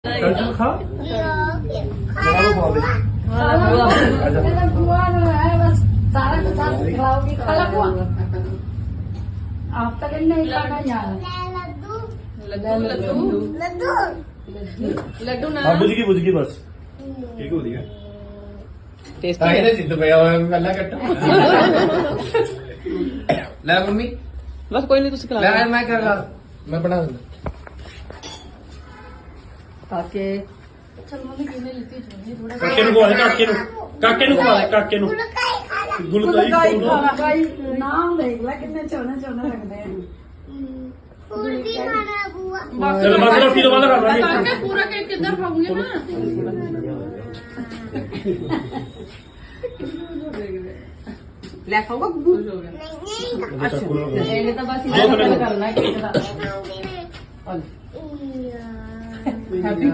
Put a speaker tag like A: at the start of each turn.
A: ਚੱਲ ਖਾ
B: सारा कुछ आप खिलाओगी खाला बुआ आप तक नहीं खाना यार
C: ਲੱਡੂ ਲੱਡੂ ਨਾ
A: ਹਾਂ ਬੁਝ ਗਈ ਬਸ ਠੀਕ ਹੋ ਗਿਆ
D: ਤਾਂ ਇਹਦੇ ਜਿੱਦ ਪਿਆ ਹੋਇਆ ਗੱਲਾਂ ਕੱਟੋ ਲੈ ਮੰਮੀ
E: ਬਸ ਕੋਈ ਨਹੀਂ ਤੁਸੀਂ ਖਿਲਾ
D: ਲੈ ਮੈਂ ਕਰ ਲਾ ਮੈਂ ਬਣਾ ਦਿੰਦਾ
E: ਕਾਕੇ
A: ਕਾਕੇ ਨੂੰ ਖਵਾ ਦੇ ਕਾਕੇ ਨੂੰ ਖਵਾ ਦੇ ਕਾਕੇ ਨੂੰ ਗੁਲਕਾਈ ਖਵਾ
B: भाई नाम देख ला कितने चौने चौने लगते हैं
A: ਚਲ ਬਸ ਰੋਟੀ ਤੋਂ ਬਾਅਦ ਕਰ ਲਾਂਗੇ
C: ਕਾਕੇ ਪੂਰਾ ਕੇਕ ਕਿੱਦਾਂ ਖਾਉਂਗੇ ਨਾ
E: ਲੈ ਖਾਊਗਾ ਗੁੱਗੂ
A: ਅੱਛਾ
E: ਇਹਨੇ ਤਾਂ ਬਸ
A: ਦੋ ਮਿੰਟ
E: ਕਰਨਾ ਕਿ
B: Happy